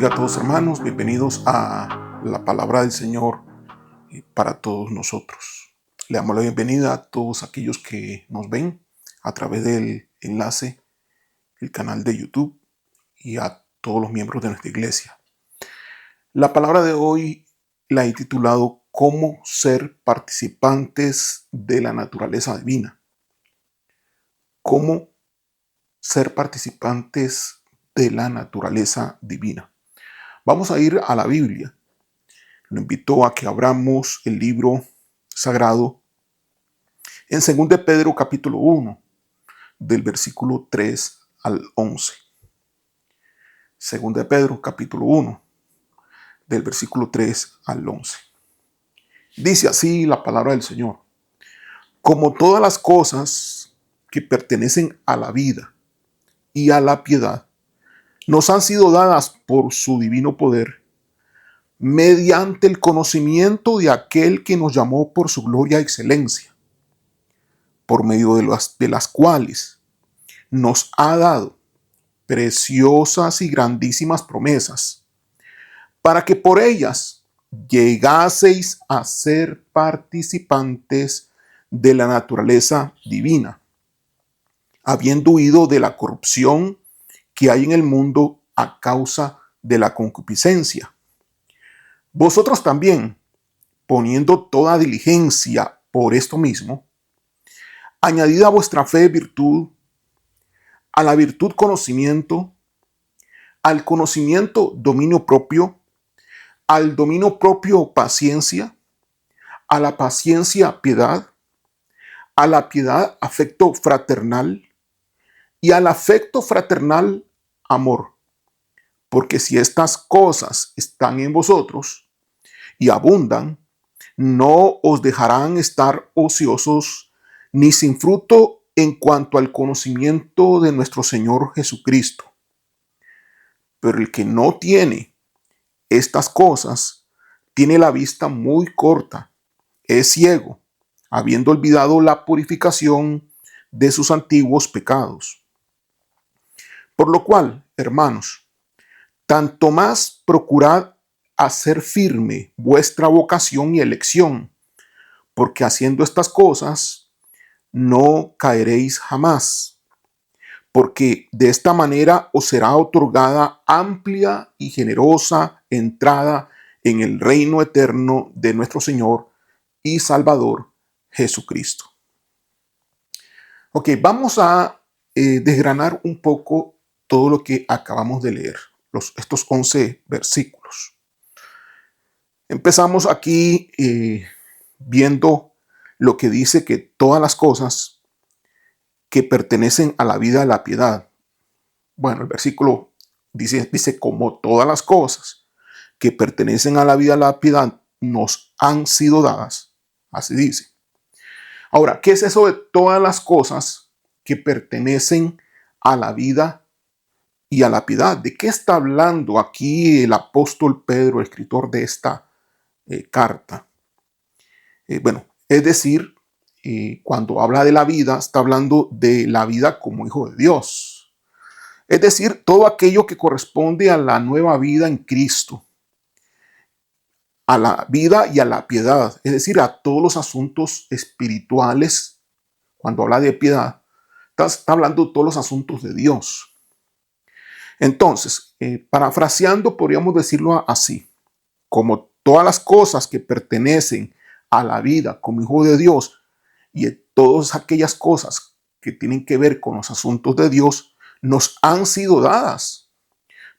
bendiga a todos, hermanos. Bienvenidos a la palabra del Señor para todos nosotros. Le damos la bienvenida a todos aquellos que nos ven a través del enlace, el canal de YouTube, y a todos los miembros de nuestra iglesia. La palabra de hoy la he titulado ¿Cómo ser participantes de la naturaleza divina? ¿Cómo ser participantes de la naturaleza divina? Vamos a ir a la Biblia. Lo invito a que abramos el libro sagrado en 2 de Pedro capítulo 1, del versículo 3 al 11. 2 de Pedro capítulo 1, del versículo 3 al 11. Dice así la palabra del Señor: como todas las cosas que pertenecen a la vida y a la piedad nos han sido dadas por su divino poder, mediante el conocimiento de aquel que nos llamó por su gloria y excelencia, por medio de las cuales nos ha dado preciosas y grandísimas promesas, para que por ellas llegaseis a ser participantes de la naturaleza divina, habiendo huido de la corrupción que hay en el mundo a causa de la concupiscencia. Vosotros también, poniendo toda diligencia por esto mismo, añadid a vuestra fe virtud, a la virtud conocimiento, al conocimiento dominio propio, al dominio propio paciencia, a la paciencia piedad, a la piedad afecto fraternal y al afecto fraternal amor. Porque si estas cosas están en vosotros y abundan, no os dejarán estar ociosos ni sin fruto en cuanto al conocimiento de nuestro Señor Jesucristo. Pero el que no tiene estas cosas tiene la vista muy corta, es ciego, habiendo olvidado la purificación de sus antiguos pecados. Por lo cual, hermanos, tanto más procurad hacer firme vuestra vocación y elección, porque haciendo estas cosas no caeréis jamás, porque de esta manera os será otorgada amplia y generosa entrada en el reino eterno de nuestro Señor y Salvador Jesucristo. Ok, vamos a desgranar un poco todo lo que acabamos de leer, estos 11 versículos. Empezamos aquí viendo lo que dice que todas las cosas que pertenecen a la vida de la piedad. Bueno, el versículo dice como todas las cosas que pertenecen a la vida de la piedad nos han sido dadas. Así dice. Ahora, ¿qué es eso de todas las cosas que pertenecen a la vida y a la piedad? ¿De qué está hablando aquí el apóstol Pedro, escritor de esta carta? Bueno, es decir, cuando habla de la vida, está hablando de la vida como hijo de Dios. Es decir, todo aquello que corresponde a la nueva vida en Cristo, a la vida y a la piedad, es decir, a todos los asuntos espirituales. Cuando habla de piedad, está hablando de todos los asuntos de Dios. Entonces, parafraseando, podríamos decirlo así: como todas las cosas que pertenecen a la vida como hijo de Dios y todas aquellas cosas que tienen que ver con los asuntos de Dios nos han sido dadas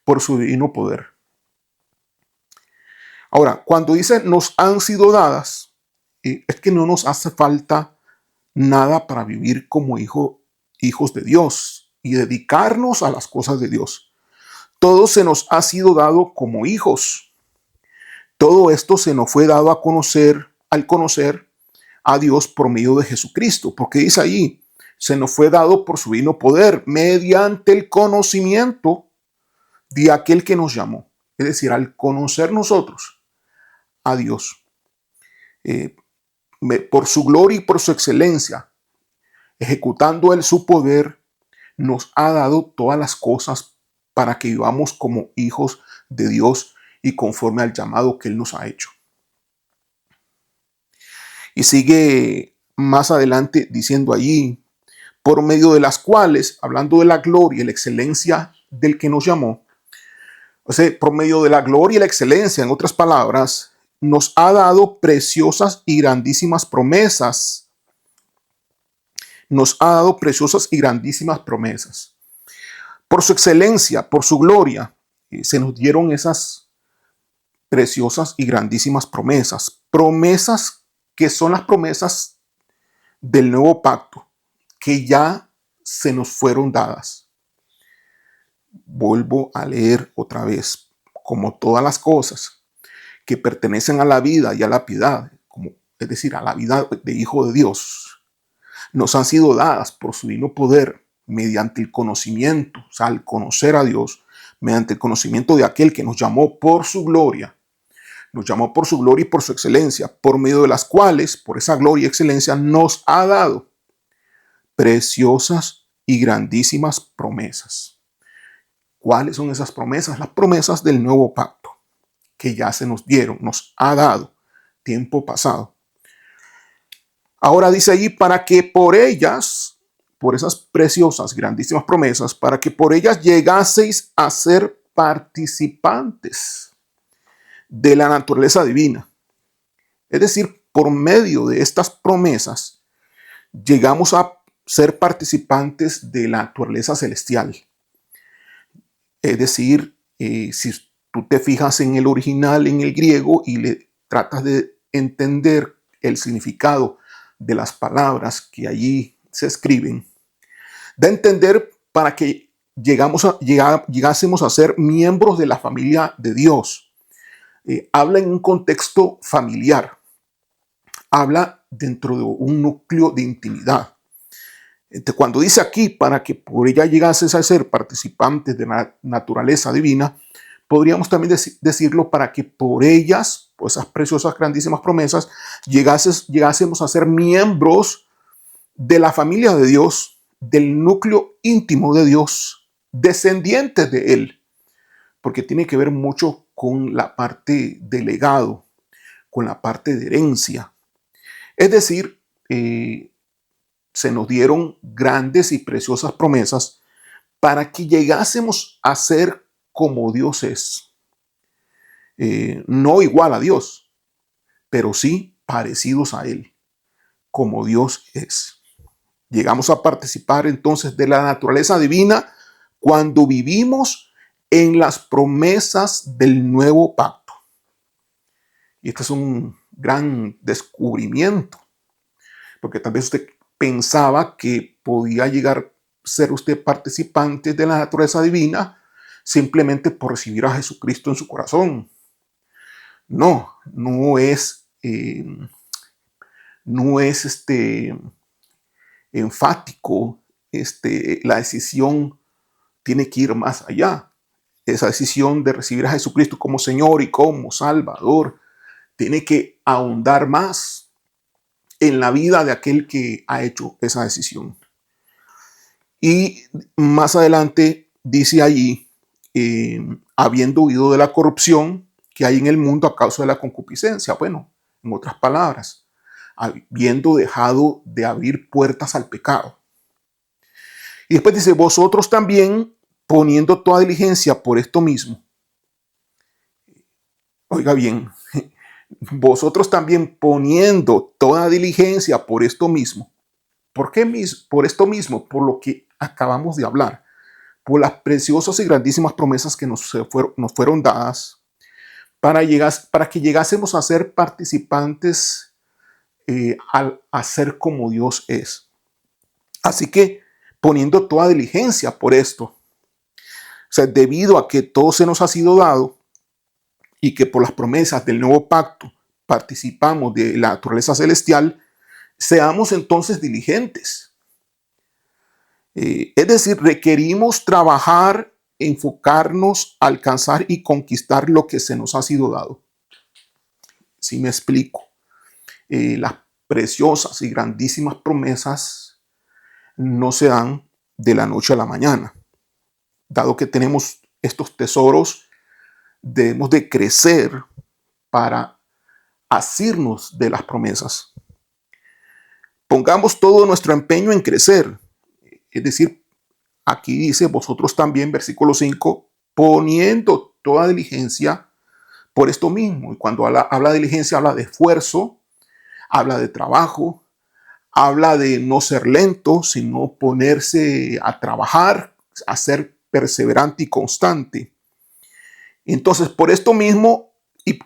por su divino poder. Ahora, cuando dice nos han sido dadas, es que no nos hace falta nada para vivir como hijos de Dios y dedicarnos a las cosas de Dios. Todo se nos ha sido dado como hijos. Todo esto se nos fue dado a conocer, al conocer a Dios por medio de Jesucristo, porque dice ahí, se nos fue dado por su divino poder, mediante el conocimiento de aquel que nos llamó. Es decir, al conocer nosotros a Dios, por su gloria y por su excelencia, ejecutando Él su poder, nos ha dado todas las cosas para que vivamos como hijos de Dios y conforme al llamado que Él nos ha hecho. Y sigue más adelante diciendo allí, por medio de las cuales, hablando de la gloria y la excelencia del que nos llamó, o sea, por medio de la gloria y la excelencia, en otras palabras, nos ha dado preciosas y grandísimas promesas. Nos ha dado preciosas y grandísimas promesas. Por su excelencia, por su gloria, se nos dieron esas preciosas y grandísimas promesas. Promesas que son las promesas del nuevo pacto, que ya se nos fueron dadas. Vuelvo a leer otra vez, como todas las cosas que pertenecen a la vida y a la piedad, como, es decir, a la vida de hijo de Dios, nos han sido dadas por su divino poder mediante el conocimiento, o sea, al conocer a Dios, mediante el conocimiento de aquel que nos llamó por su gloria, nos llamó por su gloria y por su excelencia, por medio de las cuales, por esa gloria y excelencia, nos ha dado preciosas y grandísimas promesas. ¿Cuáles son esas promesas? Las promesas del nuevo pacto, que ya se nos dieron, nos ha dado tiempo pasado. Ahora dice allí, para que por ellas, por esas preciosas, grandísimas promesas, para que por ellas llegaseis a ser participantes de la naturaleza divina. Es decir, por medio de estas promesas, llegamos a ser participantes de la naturaleza celestial. Es decir, si tú te fijas en el original, en el griego, y le tratas de entender el significado de las palabras que allí se escriben, da a entender para que llegásemos a ser miembros de la familia de Dios. Habla en un contexto familiar, habla dentro de un núcleo de intimidad. Cuando dice aquí, para que por ella llegases a ser participantes de la naturaleza divina, podríamos también decirlo para que por ellas, por esas preciosas, grandísimas promesas, llegásemos a ser miembros de la familia de Dios, del núcleo íntimo de Dios, descendientes de Él, porque tiene que ver mucho con la parte de legado, con la parte de herencia. Es decir, se nos dieron grandes y preciosas promesas para que llegásemos a ser como Dios es. No igual a Dios, pero sí parecidos a Él, como Dios es. Llegamos a participar entonces de la naturaleza divina cuando vivimos en las promesas del nuevo pacto. Y este es un gran descubrimiento, porque tal vez usted pensaba que podía llegar a ser usted participante de la naturaleza divina simplemente por recibir a Jesucristo en su corazón. No, no es enfático. La decisión tiene que ir más allá. Esa decisión de recibir a Jesucristo como Señor y como Salvador tiene que ahondar más en la vida de aquel que ha hecho esa decisión. Y más adelante dice allí, habiendo huido de la corrupción que hay en el mundo a causa de la concupiscencia. Bueno, en otras palabras, habiendo dejado de abrir puertas al pecado. Y después dice, vosotros también poniendo toda diligencia por esto mismo. Oiga bien, vosotros también poniendo toda diligencia por esto mismo. ¿Por qué por esto mismo? Por lo que acabamos de hablar. Por las preciosas y grandísimas promesas que nos fueron dadas para que llegásemos a ser participantes a ser como Dios es. Así que poniendo toda diligencia por esto, o sea, debido a que todo se nos ha sido dado y que por las promesas del nuevo pacto participamos de la naturaleza celestial, seamos entonces diligentes. Es decir, requerimos trabajar, enfocarnos, alcanzar y conquistar lo que se nos ha sido dado. Si me explico, las preciosas y grandísimas promesas no se dan de la noche a la mañana. Dado que tenemos estos tesoros, debemos de crecer para asirnos de las promesas. Pongamos todo nuestro empeño en crecer. Es decir, aquí dice, vosotros también, versículo 5, poniendo toda diligencia por esto mismo. Y cuando habla de diligencia, habla de esfuerzo, habla de trabajo, habla de no ser lento, sino ponerse a trabajar, a ser perseverante y constante. Entonces, por esto mismo, y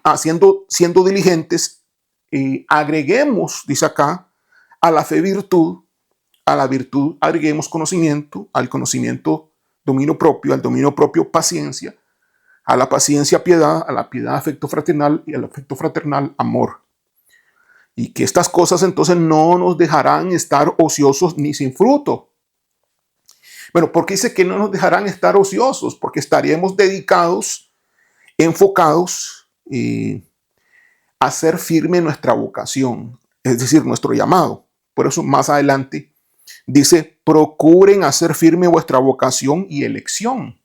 siendo diligentes, agreguemos, dice acá, a la fe virtud, a la virtud agreguemos conocimiento, al conocimiento dominio propio, al dominio propio paciencia, a la paciencia piedad, a la piedad afecto fraternal y al afecto fraternal amor. Y que estas cosas entonces no nos dejarán estar ociosos ni sin fruto. Bueno, ¿por qué dice que no nos dejarán estar ociosos? Porque estaremos dedicados, enfocados a hacer firme nuestra vocación, es decir, nuestro llamado. Por eso más adelante dice, procuren hacer firme vuestra vocación y elección.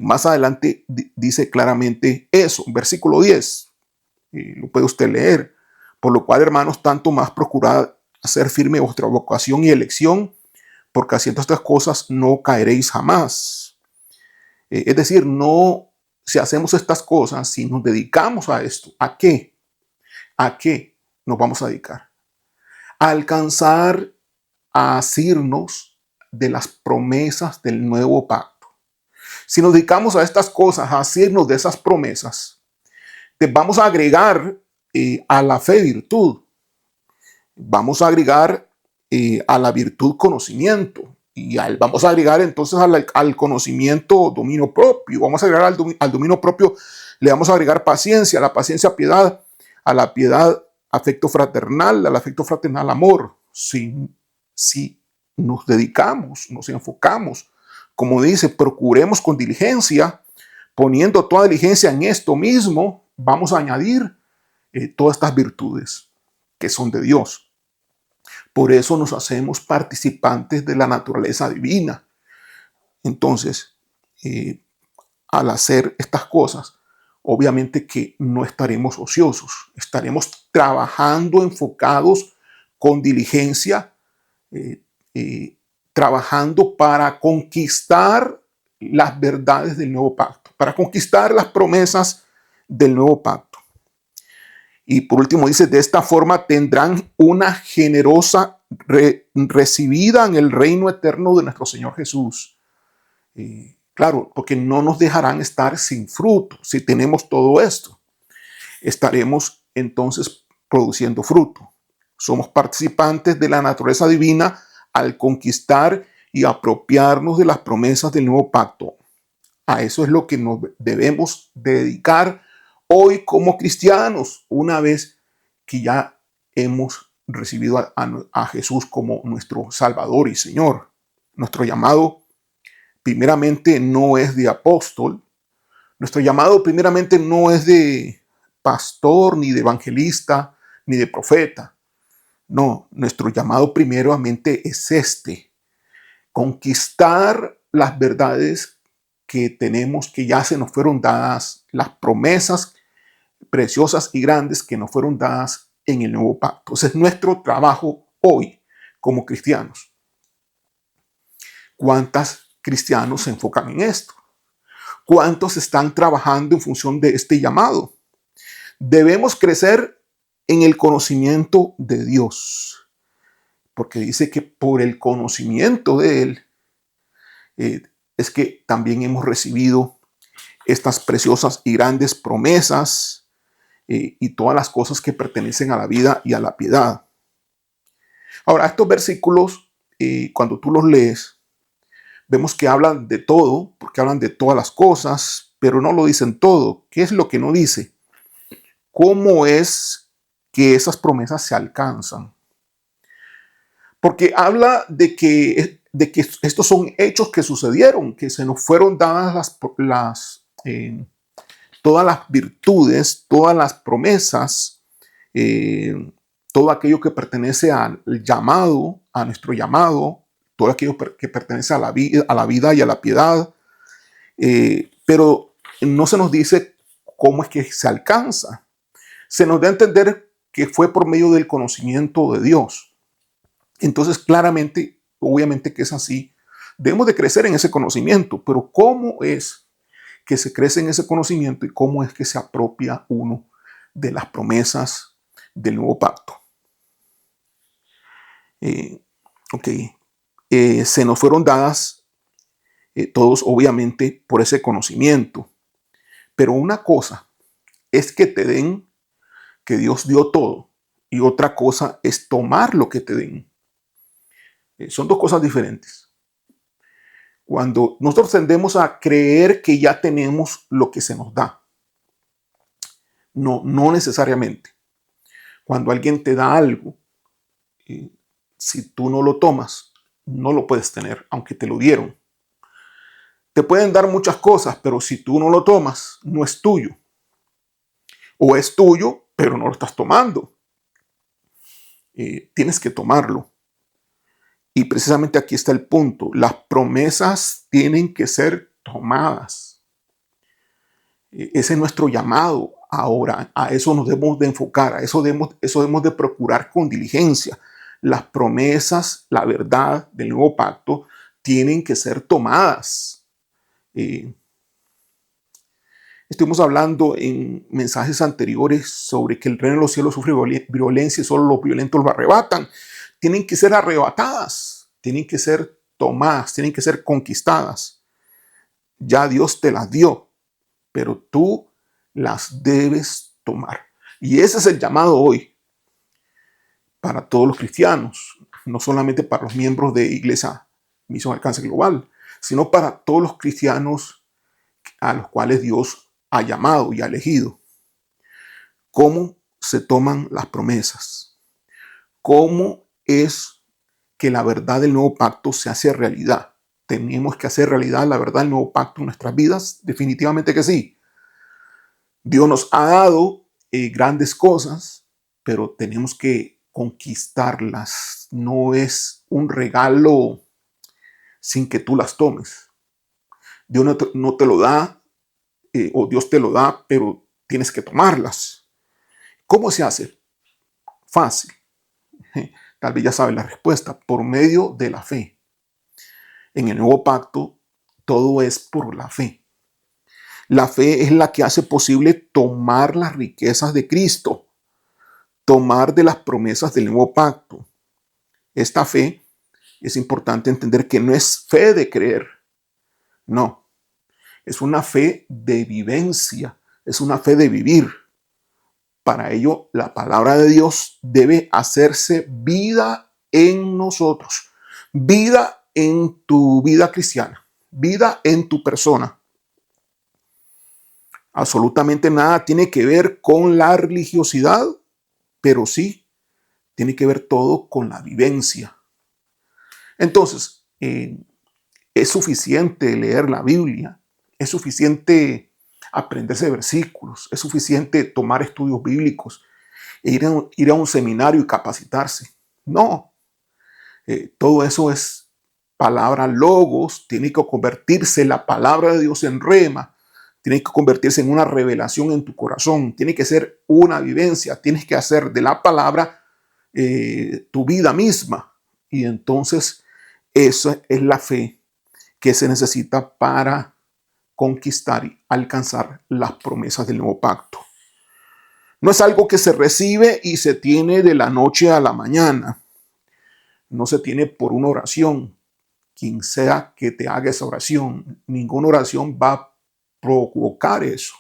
Más adelante dice claramente eso, versículo 10, lo puede usted leer. Por lo cual, hermanos, tanto más procurad hacer firme vuestra vocación y elección, porque haciendo estas cosas no caeréis jamás. Es decir, no, si hacemos estas cosas, si nos dedicamos a esto, ¿a qué? ¿A qué nos vamos a dedicar? A alcanzar a asirnos de las promesas del nuevo pacto. Si nos dedicamos a estas cosas, a asirnos de esas promesas, te vamos a agregar a la fe virtud. Vamos a agregar a la virtud conocimiento. Y vamos a agregar entonces al conocimiento dominio propio. Vamos a agregar al dominio propio, le vamos a agregar paciencia, a la paciencia piedad, a la piedad afecto fraternal, al afecto fraternal amor. Si nos dedicamos, nos enfocamos, como dice, procuremos con diligencia, poniendo toda diligencia en esto mismo, vamos a añadir todas estas virtudes que son de Dios. Por eso nos hacemos participantes de la naturaleza divina. Entonces, al hacer estas cosas, obviamente que no estaremos ociosos, estaremos trabajando enfocados con diligencia, trabajando para conquistar las verdades del nuevo pacto, para conquistar las promesas del nuevo pacto. Y por último dice, de esta forma tendrán una generosa recibida en el reino eterno de nuestro Señor Jesús. Claro, porque no nos dejarán estar sin fruto. Si tenemos todo esto, estaremos entonces produciendo fruto. Somos participantes de la naturaleza divina al conquistar y apropiarnos de las promesas del nuevo pacto. A eso es lo que nos debemos dedicar hoy como cristianos, una vez que ya hemos recibido a Jesús como nuestro Salvador y Señor. Nuestro llamado primeramente no es de apóstol, nuestro llamado primeramente no es de pastor, ni de evangelista, ni de profeta. No, nuestro llamado primeramente es conquistar las verdades que tenemos, que ya se nos fueron dadas, las promesas preciosas y grandes que nos fueron dadas en el nuevo pacto. Ese es nuestro trabajo hoy como cristianos. ¿Cuántos cristianos se enfocan en esto? ¿Cuántos están trabajando en función de este llamado? Debemos crecer en el conocimiento de Dios, porque dice que por el conocimiento de Él es que también hemos recibido estas preciosas y grandes promesas y todas las cosas que pertenecen a la vida y a la piedad. Ahora, estos versículos, cuando tú los lees, vemos que hablan de todo, porque hablan de todas las cosas, pero no lo dicen todo. ¿Qué es lo que no dice? ¿Cómo es que esas promesas se alcanzan? Porque habla de que estos son hechos que sucedieron, que se nos fueron dadas todas las virtudes, todas las promesas, todo aquello que pertenece al llamado, a nuestro llamado, todo aquello que pertenece a la vida y a la piedad. Pero no se nos dice cómo es que se alcanza. Se nos da a entender que fue por medio del conocimiento de Dios. Entonces, claramente, obviamente que es así. Debemos de crecer en ese conocimiento, pero ¿cómo es que se crece en ese conocimiento y cómo es que se apropia uno de las promesas del nuevo pacto? Ok, se nos fueron dadas todos obviamente por ese conocimiento, pero una cosa es que te den que Dios dio todo y otra cosa es tomar lo que te den. Son dos cosas diferentes. Cuando nosotros tendemos a creer que ya tenemos lo que se nos da, no necesariamente. Cuando alguien te da algo, si tú no lo tomas, no lo puedes tener, aunque te lo dieron. Te pueden dar muchas cosas, pero si tú no lo tomas, no es tuyo. O es tuyo, pero no lo estás tomando. Tienes que tomarlo. Y precisamente aquí está el punto. Las promesas tienen que ser tomadas. Ese es nuestro llamado ahora. A eso nos debemos de enfocar. A eso debemos de procurar con diligencia. Las promesas, la verdad del nuevo pacto tienen que ser tomadas. Estuvimos hablando en mensajes anteriores sobre que el reino de los cielos sufre violencia y solo los violentos lo arrebatan. Tienen que ser arrebatadas, tienen que ser tomadas, tienen que ser conquistadas. Ya Dios te las dio, pero tú las debes tomar. Y ese es el llamado hoy para todos los cristianos, no solamente para los miembros de Iglesia Misión Alcance Global, sino para todos los cristianos a los cuales Dios ha llamado y ha elegido. ¿Cómo se toman las promesas? ¿Cómo es que la verdad del nuevo pacto se hace realidad? ¿Tenemos que hacer realidad la verdad del nuevo pacto en nuestras vidas? Definitivamente que sí. Dios nos ha dado grandes cosas, pero tenemos que conquistarlas. No es un regalo sin que tú las tomes. Dios no te lo da, o Dios te lo da, pero tienes que tomarlas. ¿Cómo se hace? Fácil. Tal vez ya sabes la respuesta. Por medio de la fe. En el nuevo pacto, todo es por la fe. La fe es la que hace posible tomar las riquezas de Cristo, tomar de las promesas del nuevo pacto. Esta fe, es importante entender que no es fe de creer, no, es una fe de vivencia, es una fe de vivir. Para ello, la palabra de Dios debe hacerse vida en nosotros, vida en tu vida cristiana, vida en tu persona. Absolutamente nada tiene que ver con la religiosidad, pero sí tiene que ver todo con la vivencia. Entonces, es suficiente leer la Biblia, es suficiente aprenderse versículos, es suficiente tomar estudios bíblicos e ir a un seminario y capacitarse. No, todo eso es palabra logos, tiene que convertirse la palabra de Dios en rema, tiene que convertirse en una revelación en tu corazón, tiene que ser una vivencia, tienes que hacer de la palabra tu vida misma. Y entonces esa es la fe que se necesita para conquistar y alcanzar las promesas del nuevo pacto. No es algo que se recibe y se tiene de la noche a la mañana. No se tiene por una oración. Quien sea que te haga esa oración, ninguna oración va a provocar eso.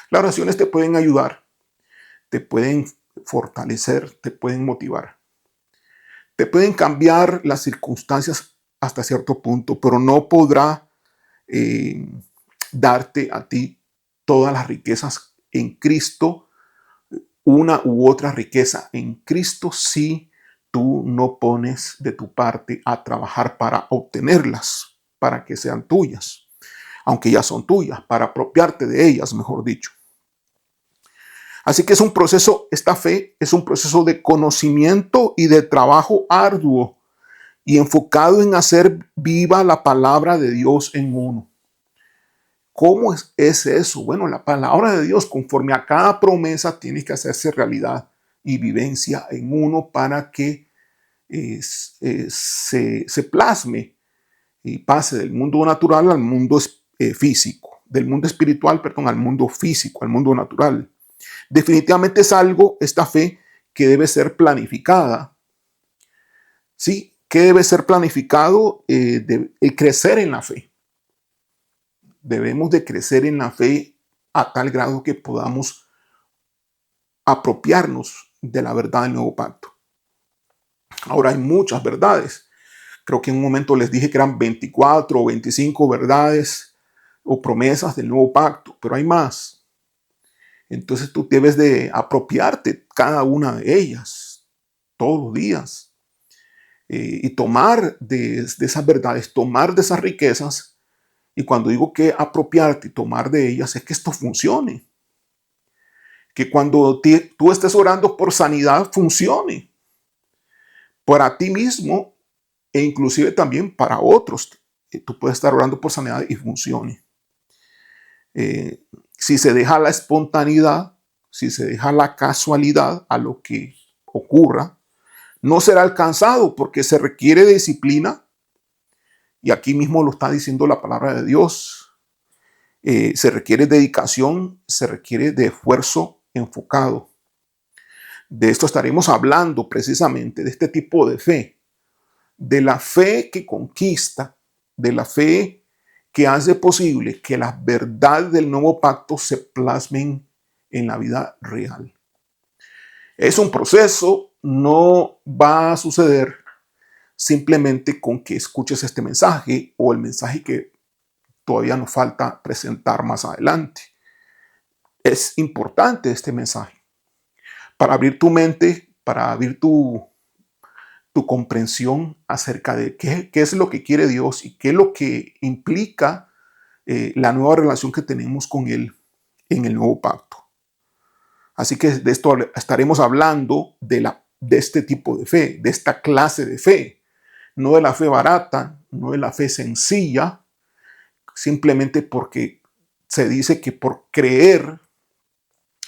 Las oraciones te pueden ayudar, te pueden fortalecer, te pueden motivar. Te pueden cambiar las circunstancias hasta cierto punto, pero no podrá darte a ti todas las riquezas en Cristo, una u otra riqueza en Cristo si tú no pones de tu parte a trabajar para obtenerlas, para que sean tuyas, aunque ya son tuyas, para apropiarte de ellas, mejor dicho. Así que es un proceso, esta fe es un proceso de conocimiento y de trabajo arduo y enfocado en hacer viva la palabra de Dios en uno. ¿Cómo es eso? Bueno, la palabra de Dios, conforme a cada promesa, tiene que hacerse realidad y vivencia en uno para que se plasme y pase del mundo natural al mundo físico, del mundo espiritual, perdón, al mundo físico, al mundo natural. Definitivamente es algo, esta fe, que debe ser planificada. ¿Sí? ¿Qué debe ser planificado? El crecer en la fe. Debemos de crecer en la fe a tal grado que podamos apropiarnos de la verdad del nuevo pacto. Ahora hay muchas verdades. Creo que en un momento les dije que eran 24 o 25 verdades o promesas del nuevo pacto, pero hay más. Entonces tú debes de apropiarte cada una de ellas todos los días y tomar de esas verdades, tomar de esas riquezas. Y cuando digo que apropiarte y tomar de ellas es que esto funcione. Que cuando tú estés orando por sanidad, funcione. Para ti mismo e inclusive también para otros. Tú puedes estar orando por sanidad y funcione. Si se deja la espontaneidad, si se deja la casualidad a lo que ocurra, no será alcanzado porque se requiere de disciplina. Y aquí mismo lo está diciendo la palabra de Dios. Se requiere dedicación, se requiere de esfuerzo enfocado. De esto estaremos hablando precisamente, de este tipo de fe. De la fe que conquista, de la fe que hace posible que las verdades del nuevo pacto se plasmen en la vida real. Es un proceso, no va a suceder simplemente con que escuches este mensaje o el mensaje que todavía nos falta presentar más adelante. Es importante este mensaje para abrir tu mente, para abrir tu comprensión acerca de qué es lo que quiere Dios y qué es lo que implica la nueva relación que tenemos con Él en el nuevo pacto. Así que de esto estaremos hablando de este tipo de fe, de esta clase de fe, no de la fe barata, no de la fe sencilla, simplemente porque se dice que por creer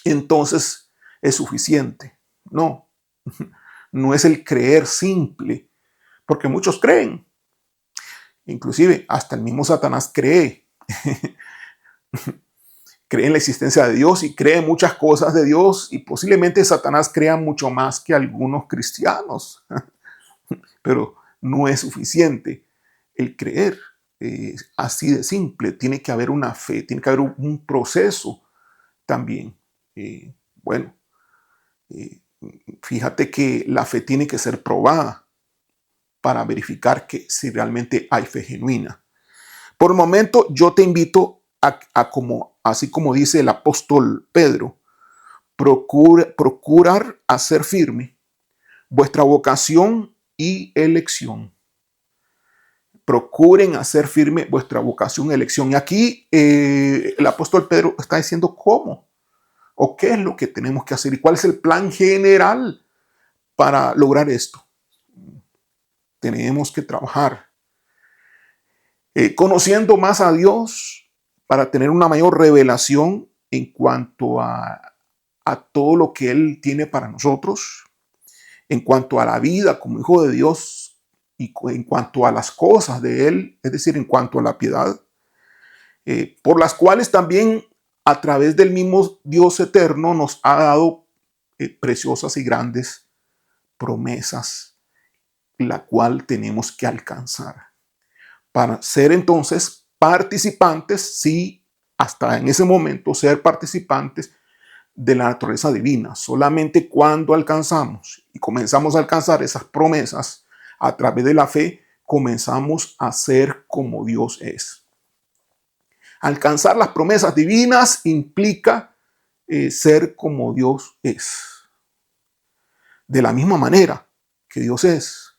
entonces es suficiente. No, no es el creer simple, porque muchos creen. Inclusive hasta el mismo Satanás cree. Cree en la existencia de Dios y cree en muchas cosas de Dios y posiblemente Satanás crea mucho más que algunos cristianos. Pero no es suficiente el creer. Así de simple. Tiene que haber una fe, tiene que haber un proceso también. Bueno, fíjate que la fe tiene que ser probada para verificar que si realmente hay fe genuina. Por el momento, yo te invito así como dice el apóstol Pedro, procurar hacer firme vuestra vocación y elección. Procuren hacer firme vuestra vocación y elección. Y aquí el apóstol Pedro está diciendo cómo o qué es lo que tenemos que hacer y cuál es el plan general para lograr esto. Tenemos que trabajar conociendo más a Dios para tener una mayor revelación en cuanto a todo lo que Él tiene para nosotros, en cuanto a la vida como hijo de Dios y en cuanto a las cosas de Él, es decir, en cuanto a la piedad, por las cuales también a través del mismo Dios eterno nos ha dado preciosas y grandes promesas, la cual tenemos que alcanzar para ser entonces participantes, sí, hasta en ese momento ser participantes de la naturaleza divina. Solamente cuando alcanzamos y comenzamos a alcanzar esas promesas a través de la fe, comenzamos a ser como Dios es. Alcanzar las promesas divinas implica ser como Dios es. De la misma manera que Dios es,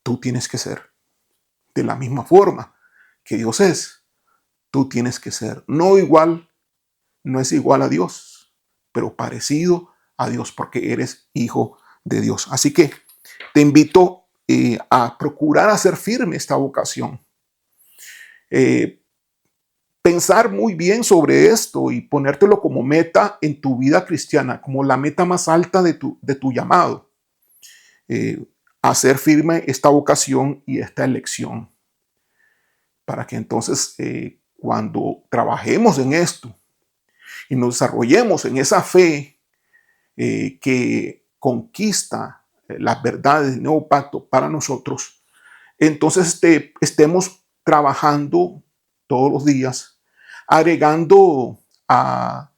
tú tienes que ser. De la misma forma que Dios es, tú tienes que ser. No igual, no es igual a Dios, pero parecido a Dios porque eres hijo de Dios. Así que te invito a procurar hacer firme esta vocación. pensar muy bien sobre esto y ponértelo como meta en tu vida cristiana, como la meta más alta de tu llamado. Eh, Hacer firme esta vocación y esta elección, para que entonces cuando trabajemos en esto y nos desarrollemos en esa fe que conquista las verdades del nuevo pacto para nosotros, entonces estemos trabajando todos los días, agregando a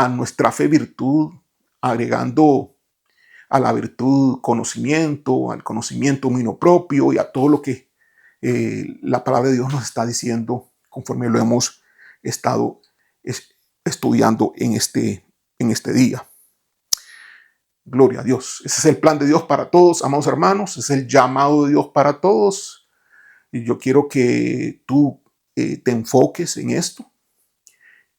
nuestra fe virtud, agregando a la virtud conocimiento, al conocimiento dominio propio y a todo lo que la palabra de Dios nos está diciendo conforme lo hemos estado estudiando en este día. Gloria a Dios. Ese es el plan de Dios para todos, amados hermanos. Es el llamado de Dios para todos. Y yo quiero que tú te enfoques en esto,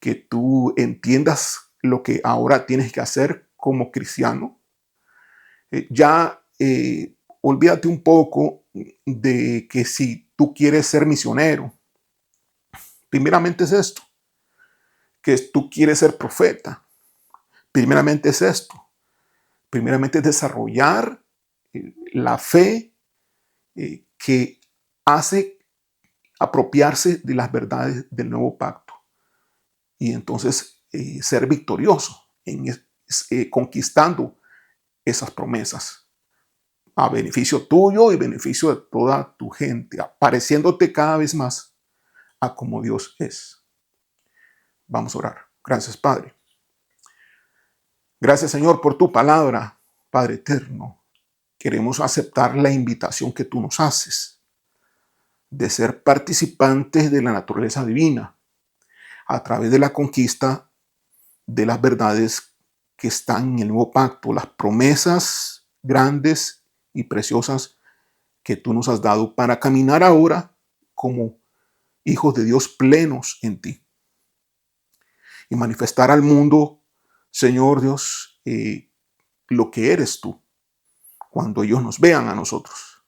que tú entiendas lo que ahora tienes que hacer como cristiano. Olvídate un poco de que si tú quieres ser misionero, primeramente es esto, que tú quieres ser profeta, primeramente es esto, primeramente es desarrollar la fe que hace apropiarse de las verdades del nuevo pacto y entonces ser victorioso en conquistando esas promesas a beneficio tuyo y beneficio de toda tu gente, pareciéndote cada vez más a como Dios es. Vamos a orar. Gracias, Padre. Gracias, Señor, por tu palabra, Padre eterno. Queremos aceptar la invitación que tú nos haces de ser participantes de la naturaleza divina a través de la conquista de las verdades que están en el nuevo pacto, las promesas grandes y preciosas que tú nos has dado para caminar ahora como hijos de Dios plenos en ti y manifestar al mundo, Señor Dios, lo que eres tú cuando ellos nos vean a nosotros,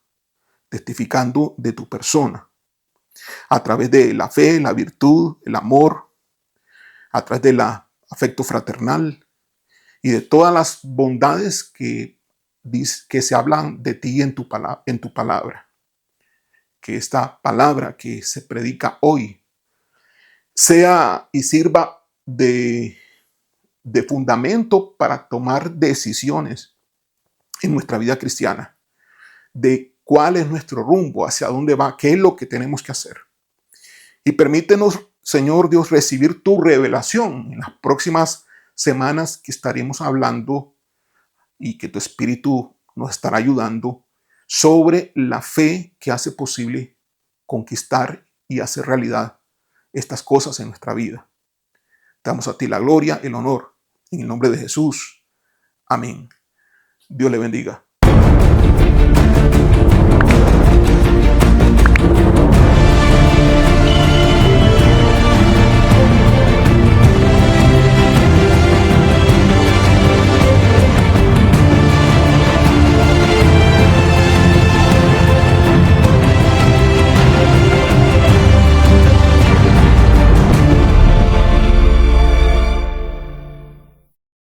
testificando de tu persona a través de la fe, la virtud, el amor, a través del afecto fraternal y de todas las bondades que se hablan de ti en tu palabra. Que esta palabra que se predica hoy sea y sirva de fundamento para tomar decisiones en nuestra vida cristiana, de cuál es nuestro rumbo, hacia dónde va, qué es lo que tenemos que hacer. Y permítenos, Señor Dios, recibir tu revelación en las próximas semanas que estaremos hablando y que tu Espíritu nos estará ayudando sobre la fe que hace posible conquistar y hacer realidad estas cosas en nuestra vida. Damos a ti la gloria, el honor, en el nombre de Jesús. Amén. Dios le bendiga.